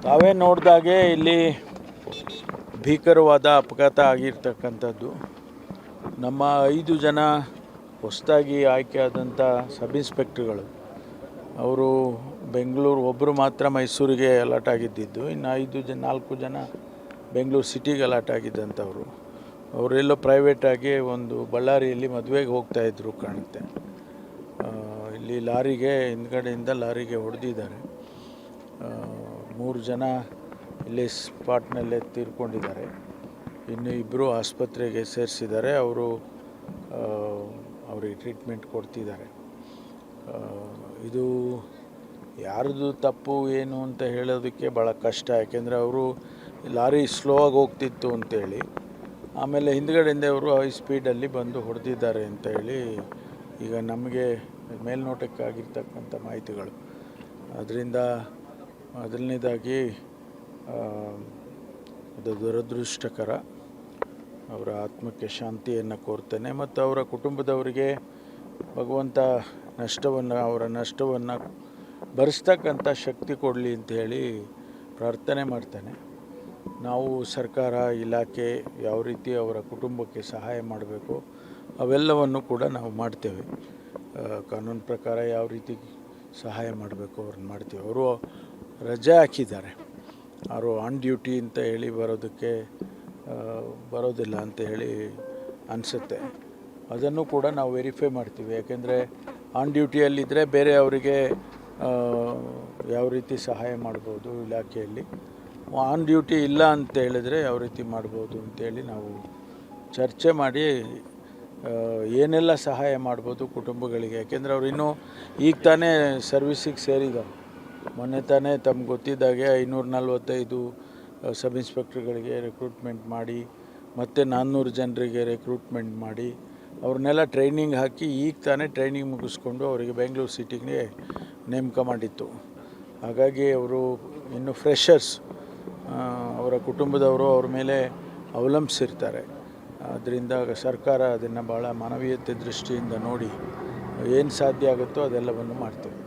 ತಾವೇ ನೋಡಿದಾಗೆ ಇಲ್ಲಿ ಭೀಕರವಾದ ಅಪಘಾತ ಆಗಿರ್ತಕ್ಕಂಥದ್ದು. ನಮ್ಮ 5 ಜನ ಹೊಸದಾಗಿ ಆಯ್ಕೆಯಾದಂಥ ಸಬ್ ಇನ್ಸ್ಪೆಕ್ಟ್ರುಗಳು, ಅವರು ಬೆಂಗಳೂರು, ಒಬ್ಬರು ಮಾತ್ರ ಮೈಸೂರಿಗೆ ಅಲಾಟ್ ಆಗಿದ್ದಿದ್ದು, ಇನ್ನು 4 ಜನ ಬೆಂಗಳೂರು ಸಿಟಿಗೆ ಅಲಾಟ್ ಆಗಿದ್ದಂಥವ್ರು. ಅವರೆಲ್ಲೋ ಪ್ರೈವೇಟಾಗಿ ಒಂದು ಬಳ್ಳಾರಿಯಲ್ಲಿ ಮದುವೆಗೆ ಹೋಗ್ತಾಯಿದ್ರು ಕಾಣುತ್ತೆ. ಇಲ್ಲಿ ಲಾರಿಗೆ ಹಿಂದ್ಗಡೆಯಿಂದ ಲಾರಿಗೆ ಹೊಡೆದಿದ್ದಾರೆ. 3 ಜನ ಇಲ್ಲಿ ಸ್ಪಾಟ್ನಲ್ಲೇ ತೀರ್ಕೊಂಡಿದ್ದಾರೆ. ಇನ್ನು 2 ಆಸ್ಪತ್ರೆಗೆ ಸೇರಿಸಿದ್ದಾರೆ. ಅವರಿಗೆ ಟ್ರೀಟ್ಮೆಂಟ್ ಕೊಡ್ತಿದ್ದಾರೆ. ಇದು ಯಾರ್ದು ತಪ್ಪು ಏನು ಅಂತ ಹೇಳೋದಕ್ಕೆ ಭಾಳ ಕಷ್ಟ. ಯಾಕೆಂದರೆ ಅವರು ಲಾರಿ ಸ್ಲೋ ಆಗಿ ಹೋಗ್ತಿತ್ತು ಅಂತೇಳಿ, ಆಮೇಲೆ ಹಿಂದ್ಗಡೆಯಿಂದ ಅವರು ಹೈ ಸ್ಪೀಡಲ್ಲಿ ಬಂದು ಹೊಡೆದಿದ್ದಾರೆ ಅಂತ ಹೇಳಿ ಈಗ ನಮಗೆ ಮೇಲ್ನೋಟಕ್ಕಾಗಿರ್ತಕ್ಕಂಥ ಮಾಹಿತಿಗಳು. ಅದರಿಂದ ಮೊದಲನೇದಾಗಿ ಅದು ದುರದೃಷ್ಟಕರ. ಅವರ ಆತ್ಮಕ್ಕೆ ಶಾಂತಿಯನ್ನು ಕೋರ್ತೇನೆ ಮತ್ತು ಅವರ ಕುಟುಂಬದವರಿಗೆ ಭಗವಂತ ಅವರ ನಷ್ಟವನ್ನು ಭರಿಸ್ತಕ್ಕಂಥ ಶಕ್ತಿ ಕೊಡಲಿ ಅಂತ ಹೇಳಿ ಪ್ರಾರ್ಥನೆ ಮಾಡ್ತೇನೆ. ನಾವು ಸರ್ಕಾರ, ಇಲಾಖೆ ಯಾವ ರೀತಿ ಅವರ ಕುಟುಂಬಕ್ಕೆ ಸಹಾಯ ಮಾಡಬೇಕು ಅವೆಲ್ಲವನ್ನು ಕೂಡ ನಾವು ಮಾಡ್ತೇವೆ. ಕಾನೂನು ಪ್ರಕಾರ ಯಾವ ರೀತಿ ಸಹಾಯ ಮಾಡಬೇಕು ಅವ್ರನ್ನ ಮಾಡ್ತೀವಿ. ಅವರು ರಜೆ ಹಾಕಿದ್ದಾರೆ. ಅವರು ಆನ್ ಡ್ಯೂಟಿ ಅಂತ ಹೇಳಿ ಬರೋದಿಲ್ಲ ಅಂತ ಹೇಳಿ ಅನಿಸುತ್ತೆ. ಅದನ್ನು ಕೂಡ ನಾವು ವೆರಿಫೈ ಮಾಡ್ತೀವಿ. ಯಾಕೆಂದರೆ ಆನ್ ಡ್ಯೂಟಿಯಲ್ಲಿದ್ದರೆ ಬೇರೆ ಅವರಿಗೆ ಯಾವ ರೀತಿ ಸಹಾಯ ಮಾಡ್ಬೋದು ಇಲಾಖೆಯಲ್ಲಿ, ಆನ್ ಡ್ಯೂಟಿ ಇಲ್ಲ ಅಂತ ಹೇಳಿದರೆ ಯಾವ ರೀತಿ ಮಾಡ್ಬೋದು ಅಂತೇಳಿ ನಾವು ಚರ್ಚೆ ಮಾಡಿ ಏನೆಲ್ಲ ಸಹಾಯ ಮಾಡ್ಬೋದು ಕುಟುಂಬಗಳಿಗೆ. ಯಾಕೆಂದರೆ ಅವ್ರು ಇನ್ನೂ ಈಗ ತಾನೇ ಸರ್ವಿಸಿಗೆ ಸೇರಿದ್ದಾರೆ. ಮೊನ್ನೆ ತಾನೇ ತಮ್ಗೆ ಗೊತ್ತಿದ್ದಾಗೆ 545 ಸಬ್ ಇನ್ಸ್ಪೆಕ್ಟ್ರುಗಳಿಗೆ ರೆಕ್ರೂಟ್ಮೆಂಟ್ ಮಾಡಿ ಮತ್ತು 400 ಜನರಿಗೆ ರೆಕ್ರೂಟ್ಮೆಂಟ್ ಮಾಡಿ ಅವ್ರನ್ನೆಲ್ಲ ಟ್ರೈನಿಂಗ್ ಹಾಕಿ ಈಗ ತಾನೇ ಟ್ರೈನಿಂಗ್ ಮುಗಿಸ್ಕೊಂಡು ಅವರಿಗೆ ಬೆಂಗಳೂರು ಸಿಟಿಗೆ ನೇಮಕ ಮಾಡಿತ್ತು. ಹಾಗಾಗಿ ಅವರು ಇನ್ನು ಫ್ರೆಷರ್ಸ್, ಅವರ ಕುಟುಂಬದವರು ಅವ್ರ ಮೇಲೆ ಅವಲಂಬಿಸಿರ್ತಾರೆ. ಅದರಿಂದ ಸರ್ಕಾರ ಅದನ್ನು ಭಾಳ ಮಾನವೀಯತೆ ದೃಷ್ಟಿಯಿಂದ ನೋಡಿ ಏನು ಸಾಧ್ಯ ಆಗುತ್ತೋ ಅದೆಲ್ಲವನ್ನು ಮಾಡ್ತೇವೆ.